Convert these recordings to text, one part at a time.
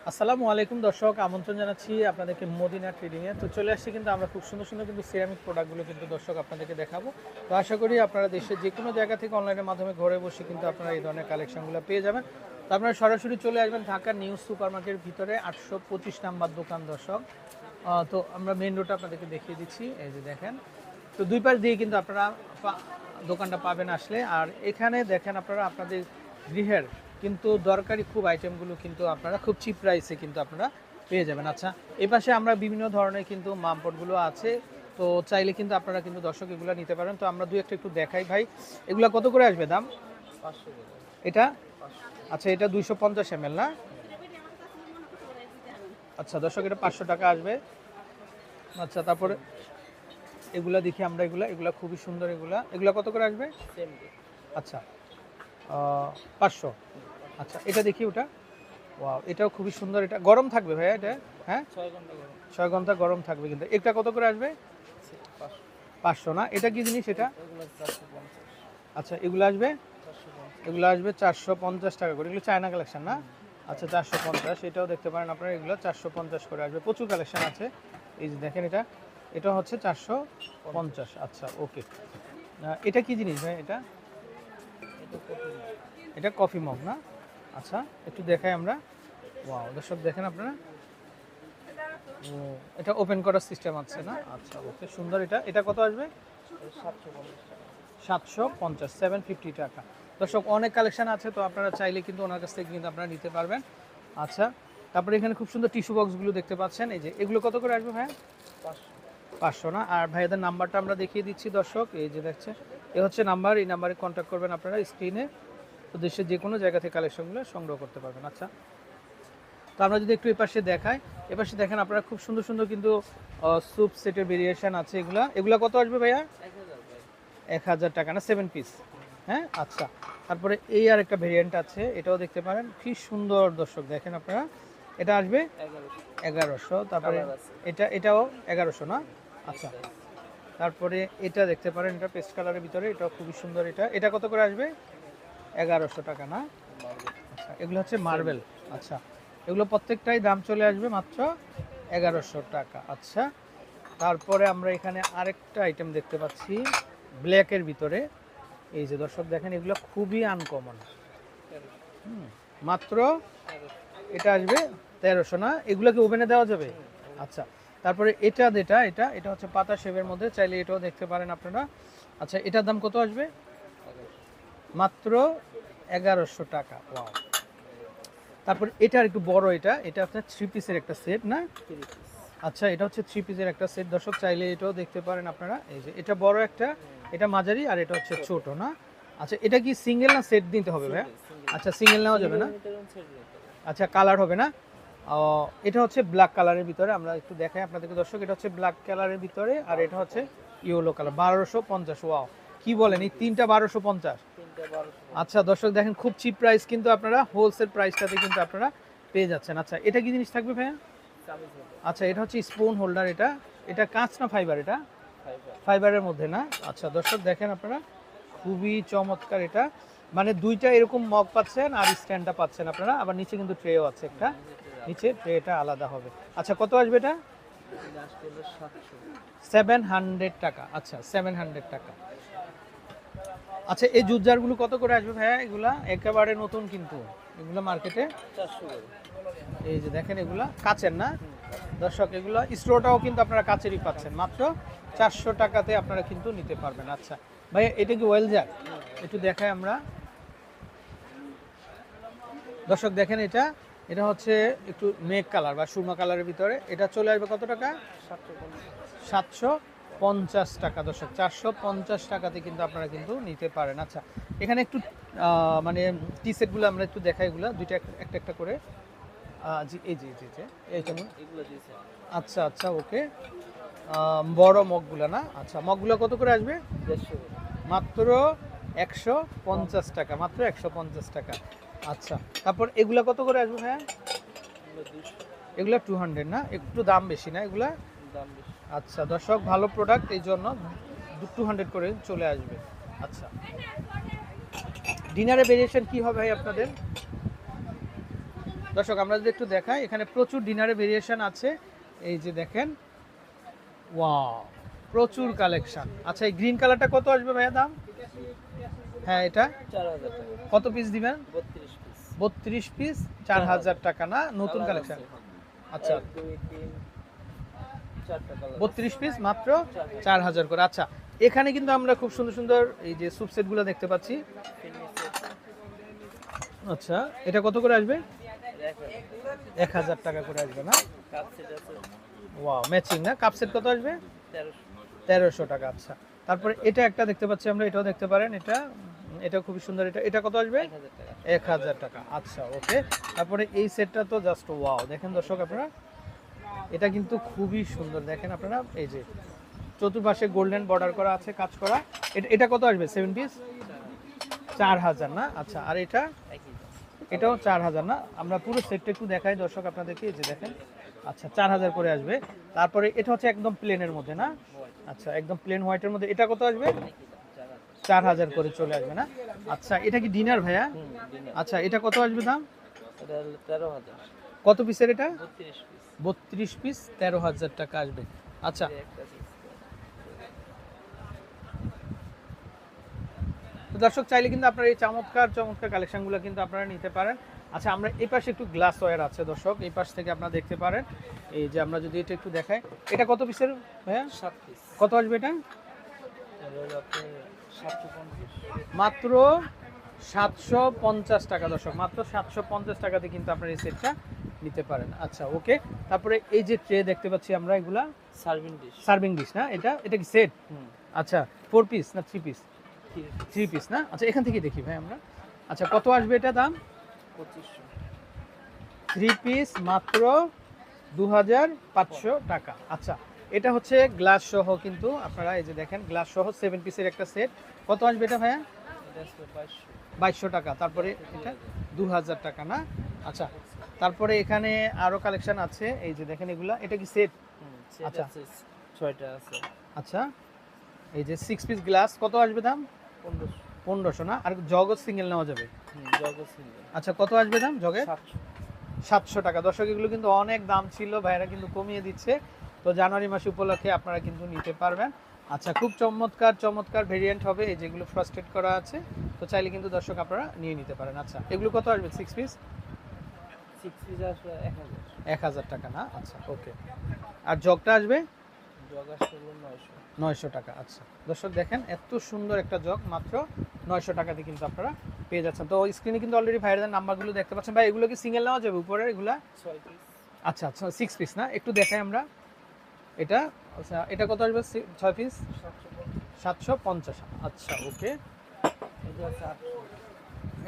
আসসালামু আলাইকুম দর্শক, আমন্ত্রণ জানাচ্ছি আপনাদেরকে মদিনা ট্রেডিংয়ে। তো চলে আসছি কিন্তু আমরা খুব সুন্দর সুন্দর কিন্তু সিরামিক প্রোডাক্টগুলো কিন্তু দর্শক আপনাদেরকে দেখাবো। তো আশা করি আপনারা দেশের যে কোনো জায়গা থেকে অনলাইনের মাধ্যমে ঘরে বসে কিন্তু আপনারা এই ধরনের কালেকশনগুলো পেয়ে যাবেন। তো আপনারা সরাসরি চলে আসবেন ঢাকার নিউ সুপার মার্কেটের ভিতরে 825 নাম্বার দোকান দর্শক। তো আমরা মেন রোডটা আপনাদেরকে দেখিয়ে দিচ্ছি, এই যে দেখেন। তো দুই পাশ দিয়ে কিন্তু আপনারা দোকানটা পাবেন আসলে। আর এখানে দেখেন আপনারা আপনাদের গৃহের কিন্তু দরকারি খুব আইটেমগুলো কিন্তু আপনারা খুব চিপ প্রাইসে কিন্তু আপনারা পেয়ে যাবেন। আচ্ছা, এই পাশে আমরা বিভিন্ন ধরনের কিন্তু মামপটগুলো আছে, তো চাইলে কিন্তু আপনারা কিন্তু দর্শক এগুলো নিতে পারেন। তো আমরা দুই একটা একটু দেখাই ভাই, এগুলা কত করে আসবে দাম? 500 এটা আচ্ছা, এটা 250 ml না? আচ্ছা দর্শক, এটা 500 টাকা আসবে। আচ্ছা, তারপরে এগুলা দেখি আমরা, এগুলা খুবই সুন্দর। এগুলা কত করে আসবে? সেম আচ্ছা, 500। আচ্ছা, এটা দেখি ওটা। ওয়াও, এটাও খুবই সুন্দর। এটা গরম থাকবে ভাইয়া এটা? হ্যাঁ, 6 ঘন্টা গরম 6 ঘন্টা গরম থাকবে কিন্তু। এটা কত করে আসবে? 500 500 না? এটা কি জিনিস এটা? এগুলো 450 আচ্ছা, এগুলো আসবে 450 এগুলো আসবে 450 টাকা করে। এগুলো চায়না কালেকশন না? আচ্ছা, 450। এটাও দেখতে পারেন আপনারা, এগুলো 450 করে আসবে। প্রচুর কালেকশন আছে, এই যে দেখেন। এটা হচ্ছে 450। আচ্ছা, ওকে। এটা কি জিনিস ভাই এটা? এটা কত? এটা কফি মগ না? আচ্ছা, একটু দেখাই আমরা। ওয়াও দর্শক, দেখেন আপনারা। ও, এটা ওপেন করার সিস্টেম আছে না? আচ্ছা, ওকে, সুন্দর। এটা কত আসবে? 750 টাকা। 750, 750 টাকা। দর্শক, অনেক কালেকশন আছে, তো আপনারা চাইলে কিন্তু ওনার কাছ থেকে কিন্তু আপনারা নিতে পারবেন। আচ্ছা, তারপরে এখানে খুব সুন্দর টিস্যু বক্সগুলো দেখতে পাচ্ছেন, এই যে এগুলো কত করে আসবে ভাই? 500 500 না? আর ভাইয়াদের নাম্বারটা আমরা দেখিয়ে দিচ্ছি দর্শক, এই যে দেখছে, এ হচ্ছে নাম্বার। এই নাম্বারে কন্ট্যাক্ট করবেন আপনারা স্ক্রিনে। তো দেশের যে কোনো জায়গা থেকে কালেকশনগুলো সংগ্রহ করতে পারবেন। আচ্ছা, তো আমরা যদি একটু এপাশে দেখাই, এপাশে দেখেন আপনারা খুব সুন্দর সুন্দর কিন্তু স্যুপ সেটের ভেরিয়েশন আছে। এগুলা কত আসবে ভাইয়া? 1000 ভাই। 1000 টাকা না? 7 পিস? হ্যাঁ, আচ্ছা। তারপরে এই আর একটা ভেরিয়েন্ট আছে, এটাও দেখতে পারেন, কি সুন্দর দর্শক, দেখেন আপনারা। এটা আসবে 1100 1100। তারপরে কালার আছে। এটাও 1100 না? আচ্ছা, তারপরে এটা দেখতে পারেন, এটা পেস্ট কালারের ভিতরে, এটাও খুবই সুন্দর। এটা কত করে আসবে? 1100 টাকা না? আচ্ছা, এগুলো হচ্ছে মার্বেল। আচ্ছা, এগুলো প্রত্যেকটাই দাম চলে আসবে মাত্র 1100 টাকা। আচ্ছা, তারপরে আমরা এখানে আরেকটা আইটেম দেখতে পাচ্ছি ব্ল্যাকের ভিতরে, এই যে দর্শক দেখেন, এগুলো খুবই আনকমন। মাত্র এটা আসবে 1300 না? এগুলো কি ওভেনে দেওয়া যাবে? আচ্ছা, তারপরে এটা হচ্ছে পাতা শেপের মধ্যে, চাইলে এটাও দেখতে পারেন আপনারা। আচ্ছা, এটার দাম কত আসবে? মাত্র 1100 টাকা। ওয়াও। তারপর এটা আর একটু বড়, এটা আপনার 3 পিসের একটা সেট না? আচ্ছা, এটা হচ্ছে 3 পিসের একটা সেট দর্শক, চাইলে এটাও দেখতে পারেন আপনারা। এই যে এটা বড় একটা, এটা মাঝারি, আর এটা হচ্ছে ছোট না? আচ্ছা, এটা কি সিঙ্গেল না সেট দিতে হবে ভাই? আচ্ছা, সিঙ্গেল নেওয়া যাবে না? আচ্ছা, কালার হবে না? এটা হচ্ছে ব্ল্যাক কালারের ভিতরে, আমরা একটু দেখাই আপনাদেরকে দর্শক। এটা হচ্ছে ব্ল্যাক কালারের ভিতরে, আর এটা হচ্ছে ইয়েলো কালার। 1250। ওয়াও, কি বলেন, এই তিনটা 1250? আচ্ছা দর্শক, দেখেন খুব চিপ প্রাইস কিন্তু আপনারা হোলসেল প্রাইসটাতে কিন্তু আপনারা পেয়ে যাচ্ছেন। আচ্ছা, এটা কি জিনিস থাকবে ভাইয়া? আচ্ছা, এটা হচ্ছে স্পুন হোল্ডার। এটা কাঁচ না ফাইবার? এটা ফাইবারের মধ্যে না? আচ্ছা দর্শক, দেখেন আপনারা, খুবই চমৎকার। এটা মানে দুইটা এরকম মগ পাচ্ছেন, আর স্ট্যান্ডটা পাচ্ছেন আপনারা। আবার নিচে কিন্তু ট্রেও আছে একটা, নিচে ট্রেটা আলাদা হবে। আচ্ছা, কত আসবে এটা? 700 টাকা। আচ্ছা, 700 টাকা। আচ্ছা, এই জুস জারগুলো কত করে আসবে ভাইয়া? এগুলা একেবারে নতুন কিন্তু, এগুলো মার্কেটে 400 করে। এই যে দেখেন, এগুলা কাচের না দর্শক? এগুলো স্ট্রোটাও কিন্তু আপনারা কাচেরই পাচ্ছেন, মাত্র 400 টাকাতে আপনারা কিন্তু নিতে পারবেন। আচ্ছা ভাইয়া, এটা কি ওয়েল জার? একটু দেখাই আমরা দর্শক, দেখেন এটা হচ্ছে একটু মেঘ কালার বা সুরমা কালারের ভিতরে। এটা চলে আসবে কত টাকা? 750 টাকা দর্শক। 450 টাকাতে কিন্তু আপনারা কিন্তু নিতে পারেন। আচ্ছা, এখানে একটু মানে টি সেটগুলো আমরা একটু দেখাই, এগুলো দুইটা একটা একটা করে। জি, এই যে এইটা এগুলো দিয়েছে আচ্ছা আচ্ছা, ওকে। বড় মগগুলো না? আচ্ছা, মগগুলো কত করে আসবে? 150 করে। মাত্র 150 টাকা, মাত্র 150 টাকা। আচ্ছা, তারপর এগুলা কত করে আসবে ভাইয়া? এগুলো 200 এগুলা 200 না? একটু দাম বেশি না এগুলা? দাম বেশি। আচ্ছা দর্শক, ভালো প্রোডাক্ট, এই জন্য 200 করে চলে আসবে। আচ্ছা, ডিনারে ভেরিয়েশন কি হবে ভাই আপনাদের? দর্শক আমরা যদি একটু দেখাই, এখানে প্রচুর ডিনারের ভেরিয়েশন আছে। এই যে দেখেন, ওয়াও, প্রচুর কালেকশন। আচ্ছা, এই গ্রিন কালারটা কত আসবে ভাইয়া দাম? হ্যাঁ, এটা 4000 টাকা। কত পিস দিবেন? 32 পিস। 32 পিস 4000 টাকা না? নতুন কালার কালেকশন। আছে। আচ্ছা, 1 2 3 4টা কালার। 32 পিস মাত্র 4000 করে। আচ্ছা, এখানে কিন্তু আমরা খুব সুন্দর সুন্দর এই যে স্যুপ সেটগুলো দেখতে পাচ্ছি। আচ্ছা, এটা কত করে আসবে? 1000 টাকা করে আসবে না? কাপ সেট আছে ওয়াও, ম্যাচিং না? কাপ সেট কত আসবে? 1300। 1300 টাকা। আচ্ছা, তারপরে এটা একটা দেখতে পাচ্ছি আমরা, এটাও দেখতে পারেন। এটা খুবই সুন্দর। এটা কত আসবে? 1000 টাকা। 1000 টাকা। আচ্ছা, ওকে। তারপরে এই সেটটা তো জাস্ট ওয়াও, দেখেন দর্শক আপনারা, এটা কিন্তু খুবই সুন্দর। দেখেন আপনারা, এই যে চতুর্পাশে গোল্ডেন বর্ডার করা আছে, কাজ করা। এটা কত আসবে? 7 পিস 4000 না? আচ্ছা, আর একই দাম। এটাও 4000 না? আমরা পুরো সেটটা একটু দেখাই দর্শক আপনাদেরকে। এই যে দেখেন, আচ্ছা 4000 করে আসবে। তারপরে এটা হচ্ছে একদম প্লেনের মধ্যে না? আচ্ছা, একদম প্লেন হোয়াইটের মধ্যে। এটা কত আসবে? একই দাম 4000। 4000 করে চলে আসবে না? আচ্ছা, এটা কি ডিনার ভাইয়া? ডিনার। আচ্ছা, এটা কত আসবে দাম? এটা হলো 13000। কত পিসের এটা? 32 পিস। 32 পিস 13000 টাকা আসবে। আচ্ছা, এই একটা আছে। তো দর্শক চাইলে কিন্তু আপনারা এই চমৎকার চমৎকার কালেকশনগুলো কিন্তু আপনারা নিতে পারেন। আচ্ছা, আমরা এই পাশে একটু গ্লাস ওয়্যার আছে দর্শক, এই পাশ থেকে আপনারা দেখতে পারেন। এই যে আমরা যদি এটা একটু দেখাই, এটা কত পিসের ভাইয়া? 7 পিস। কত আসবে এটা? এটা হলো আপনার 750। মাত্র 750 টাকা দর্শক, মাত্র 750 টাকাতে কিন্তু আপনারা এই সেটটা নিতে পারেন। আচ্ছা, ওকে। তারপরে এই যে ট্রে দেখতে পাচ্ছি আমরা, এগুলা সার্ভিং ডিশ। সার্ভিং ডিশ না? এটা কি সেট? আচ্ছা, 4 পিস না 3 পিস? 3 পিস না? আচ্ছা, এখান থেকে দেখি ভাই আমরা। আচ্ছা, কত আসবে এটা দাম? 2500। 3 পিস মাত্র 2500 টাকা। আচ্ছা, এটা হচ্ছে গ্লাস সহ কিন্তু আপনারা এই যে দেখেন, গ্লাস সহ 7 পিসের একটা সেট। কত আসবে এটা ভাইয়া? এটা আসবে 2200। 2200 টাকা। তারপরে এটা 2000 টাকা না? আচ্ছা, তারপরে এখানে আরো কালেকশন আছে। এই যে দেখেন এগুলা, এটা কি সেট? সেট আচ্ছা। আছে 6টা আছে। আচ্ছা, এই যে 6 পিস গ্লাস কত আসবে দাম? 1500। 1500 না? আর জগও সিঙ্গেল নেওয়া যাবে? Jug single. আচ্ছা, কত আসবে দাম জগে? 700। 700 টাকা। দর্শক, এগুলো কিন্তু অনেক দাম ছিল, ভাইরা কিন্তু কমিয়ে দিচ্ছে। তো জানুয়ারি মাস উপলক্ষে আপনারা কিন্তু নিতে পারবেন। আচ্ছা, খুব চমৎকার চমৎকার ভেরিয়েন্ট হবে এই যেগুলো ফ্রস্টেড করা আছে। তো চাইলে কিন্তু দর্শক আপনারা নিয়ে নিতে পারেন। আচ্ছা, এগুলো কত আসবে 6 পিস? 6 পিস আসবে 1000। 1000 টাকা না? আচ্ছা, ওকে। আর জগটা আসবে জগ আসবে হলো 900। 900 টাকা। আচ্ছা, দর্শক দেখেন, এত সুন্দর একটা জগ মাত্র 900 টাকাতে কিন্তু আপনারা পেয়ে যাচ্ছেন। তো স্ক্রিনে কিন্তু অলরেডি ভাইদের নাম্বারগুলো দেখতে পাচ্ছেন। ভাই, এগুলো কি সিঙ্গেল নেওয়া যাবে উপরে এগুলা? 6 পিস। আচ্ছা আচ্ছা, 6 পিস না? একটু দেখাই আমরা এটা। আচ্ছা, এটা কত আসবে? 6 পিস 750। আচ্ছা, ওকে। এটা আছে 800।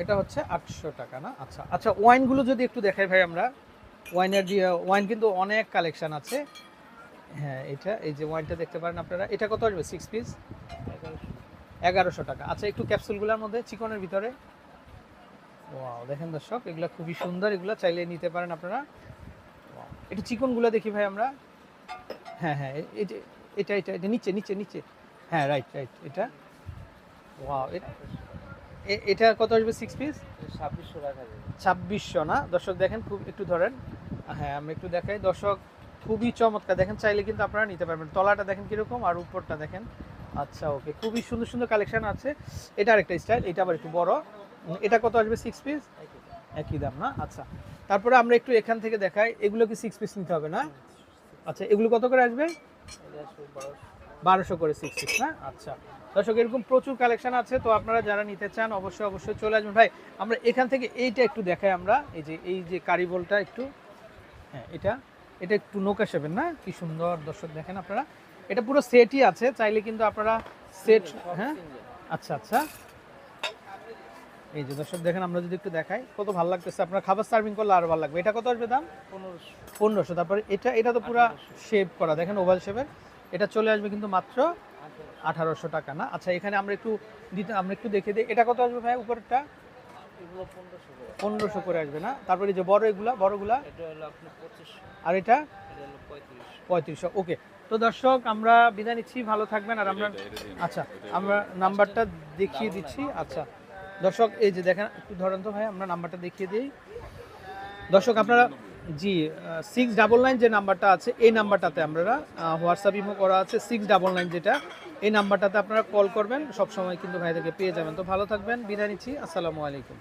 এটা হচ্ছে 800 টাকা না? আচ্ছা আচ্ছা, ওয়াইনগুলো যদি একটু দেখাই ভাই আমরা। ওয়াইন কিন্তু অনেক কালেকশন আছে। হ্যাঁ, এটা এই যে ওয়াইনটা দেখতে পারেন আপনারা। এটা কত আসবে 6 পিস? 1100 টাকা। আচ্ছা, একটু ক্যাপসুলগুলোর মধ্যে চিকনের ভিতরে। ওয়াও, দেখেন দর্শক, এগুলো খুবই সুন্দর, এগুলো চাইলে নিতে পারেন আপনারা। ওয়াও, একটু চিকনগুলো দেখি ভাই আমরা। হ্যাঁ হ্যাঁ, এই যে এটা এটা এটা নিচে নিচে নিচে। হ্যাঁ, রাইট রাইট, এটা। ওয়াও, এটা কত আসবে 6 পিস? 2600 রাখা যাবে। 2600 না? দর্শক দেখেন, খুব একটু ধরেন। হ্যাঁ, আমি একটু দেখাই দর্শক, খুবই চমৎকার। দেখেন, চাইলে কিন্তু আপনারা নিতে পারবেন। তলাটা দেখেন কিরকম, আর উপরটা দেখেন। আচ্ছা, ওকে, খুবই সুন্দর সুন্দর কালেকশন আছে। এটা আরেকটা স্টাইল, এটা আবার একটু বড়। এটা কত আসবে 6 পিস? একই দাম। একই দাম না? আচ্ছা, তারপরে আমরা একটু এখান থেকে দেখাই, এগুলো কি 6 পিস নিতে হবে না? আচ্ছা, এগুলো কত করে আসবে? এটা আসবে 1200। 1200 করে 6 পিস না? আচ্ছা, দর্শক এরকম প্রচুর কালেকশন আছে। তো আপনারা যারা নিতে চান অবশ্যই অবশ্যই চলে আসবেন। ভাই, আমরা এখান থেকে এইটা একটু দেখাই আমরা। এই যে কারিবলটা একটু, হ্যাঁ, এটা একটু নৌকা শেপের না? কি সুন্দর দর্শক, দেখেন আপনারা, এটা পুরো সেটই আছে, চাইলে কিন্তু আপনারা সেট। হ্যাঁ, আচ্ছা আচ্ছা, এই যে দর্শক দেখেন, আমরা যদি একটু দেখাই, কত ভালো লাগতেছে। আপনারা খাবার সার্ভিং করলে আরো ভালো লাগবে। এটা কত আসবে দাম? 1500। 1500। তারপরে এটা তো পুরো শেপ করা, দেখেন ওভাল শেপের। এটা চলে আসবে কিন্তু মাত্র 1800 টাকা না? আচ্ছা, এখানে আমরা একটু দেখে দিই, এটা কত আসবে ভাই উপরেরটা? এগুলো 1500 করে। 1500 করে আসবে না? তারপরে যে বড়গুলা, এটা হলো আপনার 2500। আর এটা এটা হলো 3500। 3500। ওকে। তো দর্শক, আমরা বিদায় নিচ্ছি, ভালো থাকবেন। আর আমরা, আচ্ছা, আমরা নাম্বারটা দেখিয়ে দিচ্ছি। আচ্ছা দর্শক, এই যে দেখেন, একটু ধরেন তো ভাই, আমরা নাম্বারটা দেখিয়ে দিই। দর্শক আপনারা জি 699 যে নাম্বারটা আছে এই নাম্বারটাতে আপনারা হোয়াটসঅ্যাপ ইমো করা আছে 699 যেটা, এই নাম্বারটাতে আপনারা কল করবেন, সব সময় কিন্তু ভাইদেরকে পেয়ে যাবেন। তো ভালো থাকবেন, বিদায় নিচ্ছি, আসসালামু আলাইকুম।